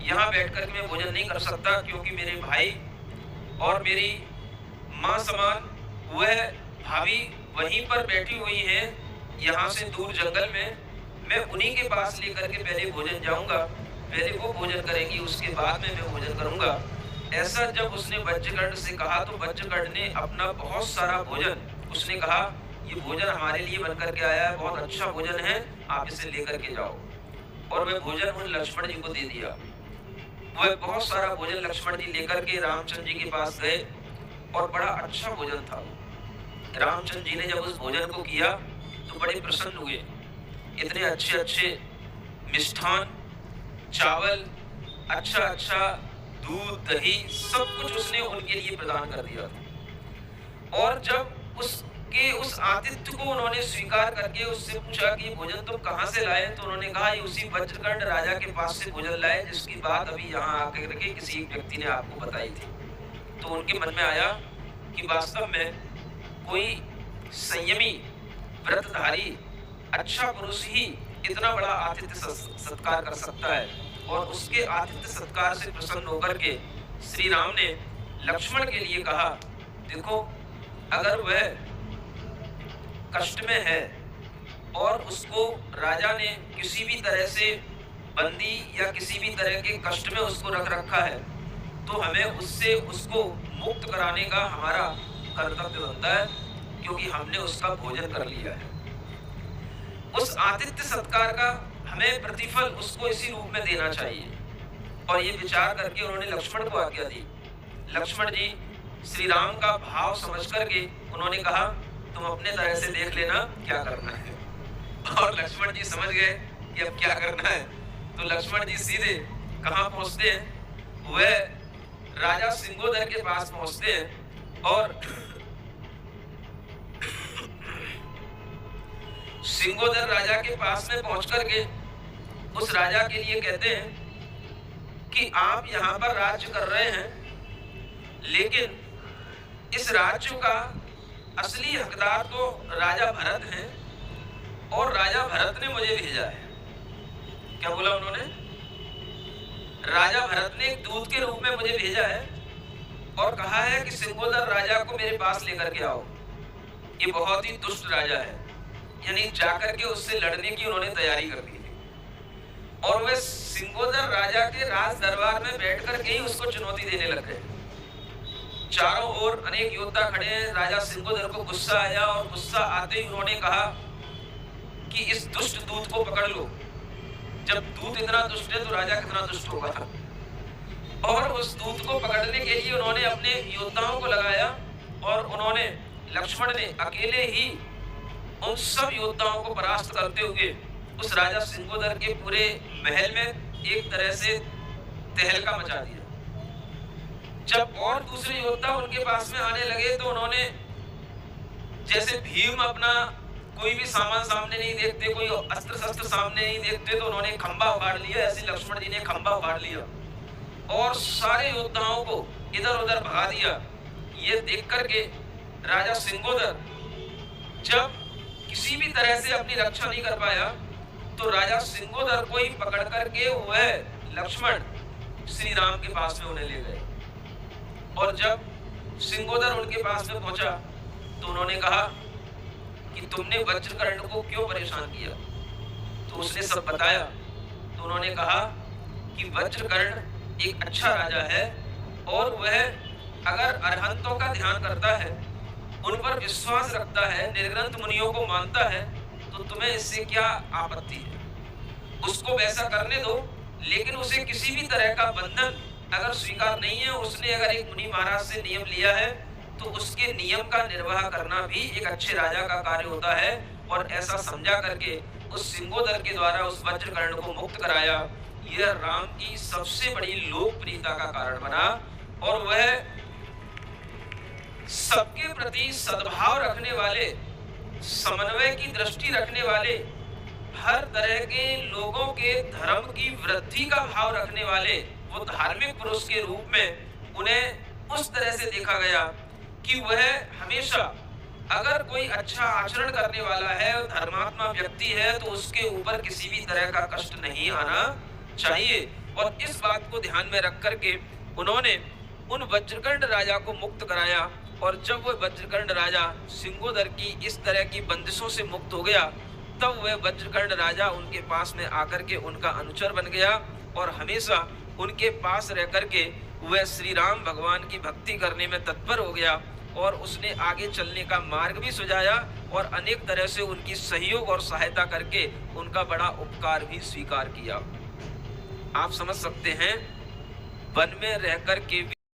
यहाँ बैठ कर के मैं भोजन नहीं कर सकता, क्योंकि मेरे भाई और मेरी माँ समान वह भाभी वहीं पर बैठी हुई हैं, यहाँ से दूर जंगल में। मैं उन्हीं के पास लेकर के पहले भोजन जाऊंगा, पहले वो भोजन करेंगी, उसके बाद में मैं भोजन करूंगा। ऐसा जब उसने वज्रकर्ण से कहा तो वज्रकर्ण ने अपना बहुत सारा भोजन, उसने कहा ये भोजन हमारे लिए बनकर के आया है, बहुत अच्छा भोजन है, आप इसे लेकर के जाओ। और वह भोजन उन लक्ष्मण जी को दे दिया। वह बहुत सारा भोजन लक्ष्मण जी लेकर के रामचंद्र जी के पास गए और बड़ा अच्छा भोजन था। रामचंद्र जी ने जब उस भोजन को किया तो बड़े प्रसन्न हुए। इतने अच्छे अच्छे मिष्ठान, चावल, अच्छा अच्छा दूध, दही, सब कुछ उसने उनके लिए प्रदान कर दिया था। और जब उसके उस आतिथ्य को उन्होंने स्वीकार करके उससे पूछा कि भोजन तुम कहाँ से लाए, तो उन्होंने कहा ये उसी वज्रकर्ण राजा के पास से भोजन लाए, जिसकी बात अभी यहाँ आकर के किसी एक व्यक्ति ने आपको बताई थी। तो उनके मन में आया कि वास्तव में कोई संयमी, व्रतधारी, अच्छा पुरुष ही इतना बड़ा आतिथ्य सत्कार कर सकता है। और उसके आतिथ्य सत्कार से प्रसन्न होकर के श्री राम ने लक्ष्मण के लिए कहा, देखो अगर वह कष्ट में है और उसको राजा ने किसी भी तरह से बंदी या किसी भी तरह के कष्ट में उसको रख रखा है, तो हमें उससे उसको मुक्त कराने का हमारा कर्तव्य बनता है, क्योंकि हमने उसका भोजन कर लिया है। उस आतिथ्य सत्कार का हमें प्रतिफल उसको इसी रूप में देना चाहिए। और ये विचार करके उन्होंने लक्ष्मण को आज्ञा दी। लक्ष्मण जी श्री राम का भाव समझ करके उन्होंने कहा, तुम अपने तरह से देख लेना क्या करना है। और लक्ष्मण जी समझ गए कि अब क्या करना है। तो लक्ष्मण जी सीधे कहाँ पहुंचते हैं, वह राजा सिंगोदर के पास पहुंचते हैं और सिंगोदर राजा के पास में पहुंच करके उस राजा के लिए कहते हैं कि आप यहाँ पर राज्य कर रहे हैं, लेकिन इस राज्य का असली हकदार तो राजा भरत हैं, और राजा भरत ने मुझे भेजा है। क्या बोला उन्होंने? राजा भरत ने एक दूत के रूप में मुझे भेजा है और कहा है कि सिंगोदर राजा को मेरे पास लेकर के आओ। ये बहुत ही दुष्ट राजा है, यानी जाकर के उससे लड़ने की उन्होंने तैयारी कर दी थी। और वे सिंगोदर राजा के राज दरबार में बैठकर के ही उसको चुनौती देने लग गए। चारों ओर अनेक योद्धा खड़े हैं। राजा सिंगोदर को गुस्सा आया और गुस्सा आते ही उन्होंने कहा कि इस दुष्ट दूत को पकड़ लो। जब दूत इतना दुष्ट है तो राजा कितना दुष्ट होगा। और उस दूत को पकड़ने के लिए उन्होंने अपने योद्धाओं को लगाया और उन्होंने, लक्ष्मण ने अकेले ही उन सब योद्धाओं को परास्त करते हुए उस राजा सिंगोदर के पूरे महल में एक तरह से तहलका मचा दिया। जब और दूसरे योद्धा उनके पास में आने लगे तो उन्होंने, जैसे भीम अपना कोई भी सामान सामने नहीं देखते, कोई अस्त्र शस्त्र सामने नहीं देखते, तो उन्होंने खंबा उखाड़ लिया, ऐसे लक्ष्मण जी ने खंबा उखाड़ लिया और सारे योद्धाओं को इधर उधर भगा दिया। ये देख करके राजा सिंगोदर जब किसी भी तरह से अपनी रक्षा नहीं कर पाया, तो राजा सिंगोदर को ही पकड़ करके वह लक्ष्मण श्री राम के पास में उन्हें ले गए। और जब सिंगोदर उनके पास में पहुंचा तो उन्होंने कहा कि तुमने वज्रकर्ण को क्यों परेशान किया। तो उसने सब बताया। तो उन्होंने कहा कि वज्रकर्ण एक अच्छा राजा है और वह अगर अरहंतों का ध्यान करता है, उन पर विश्वास रखता है, निर्ग्रंथ मुनियों को मानता है, तो तुम्हें इससे क्या आपत्ति है। उसको वैसा करने दो, लेकिन उसे किसी भी तरह का बंधन अगर स्वीकार नहीं है, उसने अगर एक मुनि महाराज से नियम लिया है तो उसके नियम का निर्वाह करना भी एक अच्छे राजा का कार्य होता है। और ऐसा समझा करके उस सिंगोदर के द्वारा उस वज्रकर्ण को मुक्त कराया। यह राम की सबसे बड़ी लोकप्रियता का कारण बना और वह सबके प्रति सद्भाव रखने वाले, समन्वय की दृष्टि रखने वाले, हर तरह के लोगों के धर्म की वृद्धि का भाव रखने वाले वो धार्मिक पुरुष के रूप में उन्हें उस तरह से देखा गया कि वह हमेशा अगर कोई अच्छा आचरण करने वाला है, धर्मात्मा व्यक्ति है, तो उसके ऊपर किसी भी तरह का कष्ट नहीं आना चाहिए। और इस बात को ध्यान में रख करके उन्होंने उन वज्रकर्ण राजा को मुक्त कराया। और जब वह वज्रकर्ण राजा सिंगोदर की इस तरह की बंदिशों से मुक्त हो गया, तब वह वज्रकर्ण राजा उनके पास में आकर के उनका अनुचर बन गया और हमेशा उनके पास रह करके वह श्री राम भगवान की भक्ति करने में तत्पर हो गया और उसने आगे चलने का मार्ग भी सुझाया और अनेक तरह से उनकी सहयोग और सहायता करके उनका बड़ा उपकार भी स्वीकार किया। आप समझ सकते हैं, वन में रहकर के